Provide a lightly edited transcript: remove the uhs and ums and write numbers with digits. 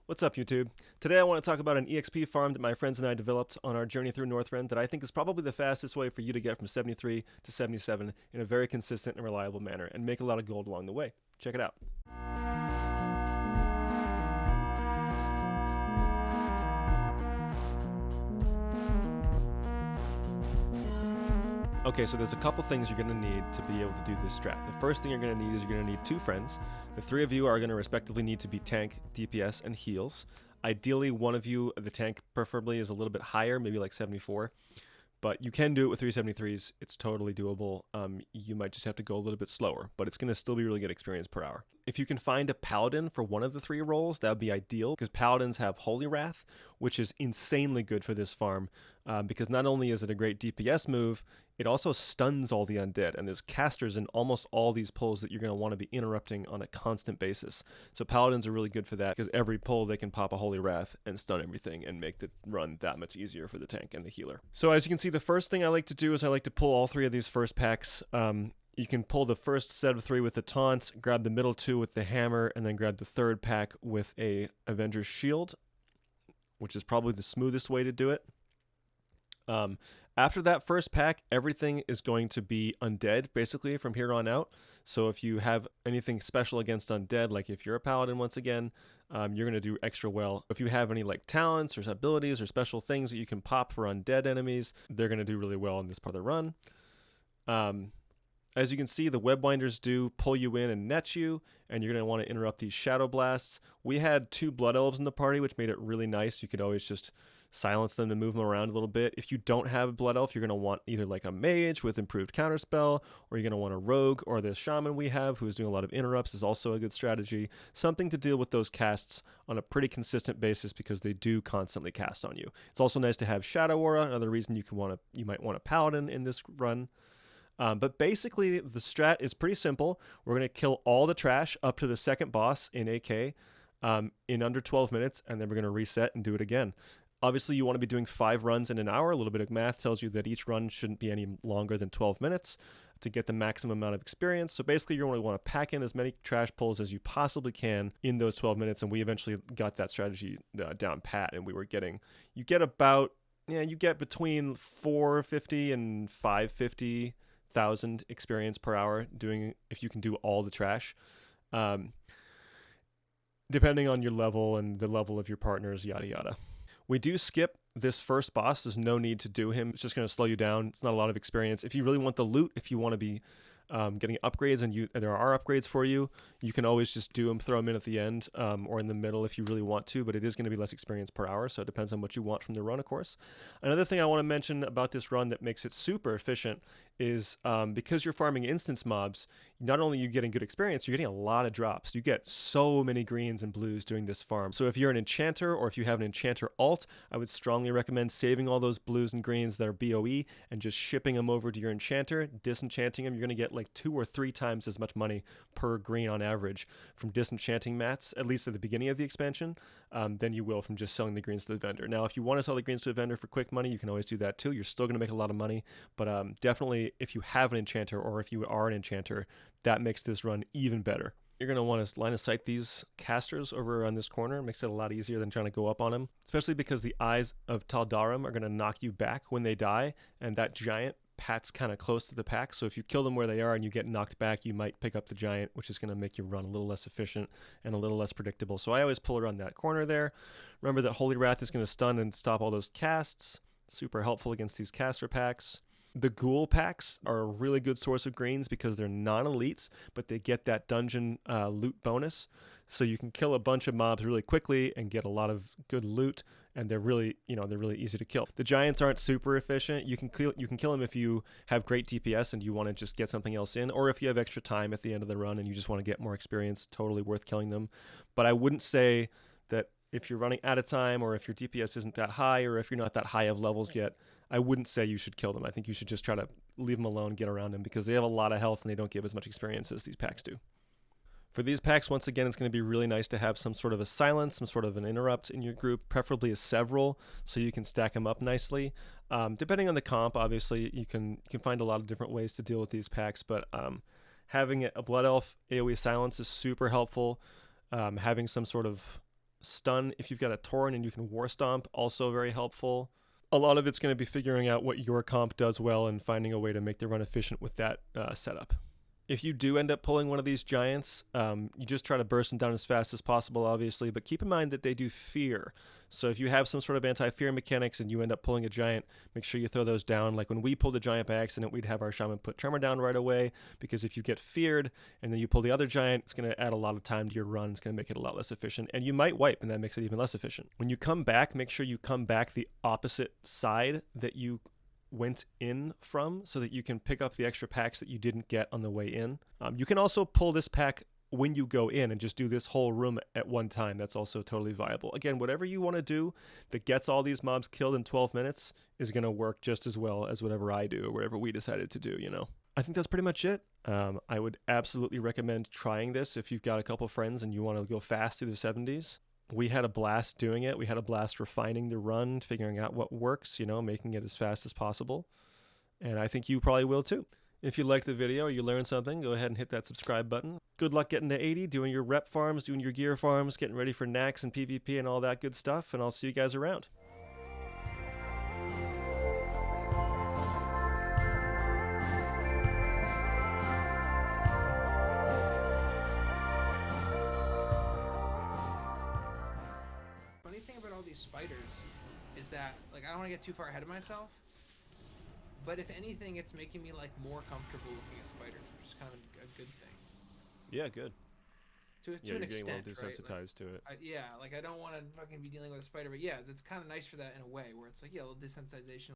What's up, YouTube? Today I want to talk about an EXP farm that my friends and I developed on our journey through Northrend that I think is probably the fastest way for you to get from 73 to 77 in a very consistent and reliable manner and make a lot of gold along the way. Check it out. Okay, so there's a couple things you're going to need to be able to do this strat. The first thing you're going to need is you're going to need two friends. The three of you are going to respectively need to be tank, DPS, and heals. Ideally, one of you, the tank preferably, is a little bit higher, maybe like 74. But you can do it with 373s. It's totally doable. You might just have to go a little bit slower, but it's going to still be really good experience per hour. If you can find a paladin for one of the three roles, that would be ideal, because paladins have Holy Wrath, which is insanely good for this farm, because not only is it a great DPS move, it also stuns all the undead, and there's casters in almost all these pulls that you're going to want to be interrupting on a constant basis. So paladins are really good for that, because every pull they can pop a Holy Wrath and stun everything and make the run that much easier for the tank and the healer. So as you can see, the first thing I like to do is I like to pull all three of these first packs. You can pull the first set of three with the taunt, grab the middle two with the hammer, and then grab the third pack with a Avenger's Shield, which is probably the smoothest way to do it. After that first pack, everything is going to be undead, basically, from here on out. So if you have anything special against undead, like if you're a paladin once again, you're going to do extra well. If you have any like talents or abilities or special things that you can pop for undead enemies, they're going to do really well in this part of the run. As you can see, the Webwinders do pull you in and net you, and you're going to want to interrupt these Shadow Blasts. We had two Blood Elves in the party, which made it really nice. You could always just silence them to move them around a little bit. If you don't have a Blood Elf, you're going to want either like a Mage with improved counterspell, or you're going to want a Rogue, or the Shaman we have who's doing a lot of interrupts is also a good strategy. Something to deal with those casts on a pretty consistent basis because they do constantly cast on you. It's also nice to have Shadow Aura, another reason you might want a Paladin in this run. But basically, the strat is pretty simple. We're going to kill all the trash up to the second boss in AK in under 12 minutes, and then we're going to reset and do it again. Obviously, you want to be doing 5 runs in an hour. A little bit of math tells you that each run shouldn't be any longer than 12 minutes to get the maximum amount of experience. So basically, you're going to want to pack in as many trash pulls as you possibly can in those 12 minutes, and we eventually got that strategy down pat, and you get between 450 and 550,000 experience per hour if you can do all the trash, depending on your level and the level of your partners, yada yada. We do skip this first boss. There's no need to do him. It's just going to slow you down. It's not a lot of experience. If you really want the loot, if you want to be getting upgrades and there are upgrades for you, you can always just do them, throw them in at the end or in the middle if you really want to, but it is going to be less experience per hour, so it depends on what you want from the run, of course. Another thing I want to mention about this run that makes it super efficient is because you're farming instance mobs, not only are you getting good experience, you're getting a lot of drops. You get so many greens and blues doing this farm. So if you're an enchanter or if you have an enchanter alt, I would strongly recommend saving all those blues and greens that are BOE and just shipping them over to your enchanter, disenchanting them. You're going to get like 2 or 3 times as much money per green on average from disenchanting mats, at least at the beginning of the expansion, than you will from just selling the greens to the vendor. Now, if you want to sell the greens to a vendor for quick money, you can always do that too. You're still going to make a lot of money, but definitely if you have an enchanter or if you are an enchanter, that makes this run even better. You're going to want to line of sight these casters over on this corner. It makes it a lot easier than trying to go up on them, especially because the eyes of Taldaram are going to knock you back when they die, and that giant pats kind of close to the pack, so if you kill them where they are and you get knocked back, you might pick up the giant, which is going to make your run a little less efficient and a little less predictable. So I always pull around that corner there. Remember that Holy Wrath is going to stun and stop all those casts. Super helpful against these caster packs. The ghoul packs are a really good source of greens because they're non-elites, but they get that dungeon loot bonus. So you can kill a bunch of mobs really quickly and get a lot of good loot, and they're really easy to kill. The giants aren't super efficient. You can kill them if you have great DPS and you want to just get something else in, or if you have extra time at the end of the run and you just want to get more experience. Totally worth killing them. But I wouldn't say that if you're running out of time, or if your DPS isn't that high, or if you're not that high of levels yet, I wouldn't say you should kill them. I think you should just try to leave them alone, get around them, because they have a lot of health and they don't give as much experience as these packs do. For these packs, once again, it's going to be really nice to have some sort of a silence, some sort of an interrupt in your group, preferably several, so you can stack them up nicely. Depending on the comp, obviously, you can find a lot of different ways to deal with these packs, but having a Blood Elf AoE silence is super helpful. Having some sort of Stun, if you've got a Tauren and you can War Stomp, also very helpful. A lot of it's going to be figuring out what your comp does well and finding a way to make the run efficient with that setup. If you do end up pulling one of these giants, you just try to burst them down as fast as possible, obviously, but keep in mind that they do fear. So if you have some sort of anti-fear mechanics and you end up pulling a giant, make sure you throw those down. Like when we pulled a giant by accident, we'd have our shaman put Tremor down right away, because if you get feared and then you pull the other giant, it's going to add a lot of time to your run. It's going to make it a lot less efficient, and you might wipe, and that makes it even less efficient. When you come back, make sure you come back the opposite side that you went in from, so that you can pick up the extra packs that you didn't get on the way in. You can also pull this pack when you go in and just do this whole room at one time. That's also totally viable. Again, whatever you want to do that gets all these mobs killed in 12 minutes is going to work just as well as whatever I do or whatever we decided to do, you know. I think that's pretty much it. I would absolutely recommend trying this if you've got a couple friends and you want to go fast through the 70s. We had a blast doing it. We had a blast refining the run, figuring out what works, you know, making it as fast as possible. And I think you probably will too. If you liked the video or you learned something, go ahead and hit that subscribe button. Good luck getting to 80, doing your rep farms, doing your gear farms, getting ready for Nax and PvP and all that good stuff. And I'll see you guys around. Funny thing about all these spiders is that, like, I don't want to get too far ahead of myself, but if anything, it's making me like more comfortable looking at spiders, which is kind of a good thing. Yeah, good. To Yeah, an you're getting a extent, little desensitized right? to it. Yeah, like I don't want to fucking be dealing with a spider, but yeah, it's kind of nice for that in a way, where it's like, yeah, a little desensitization.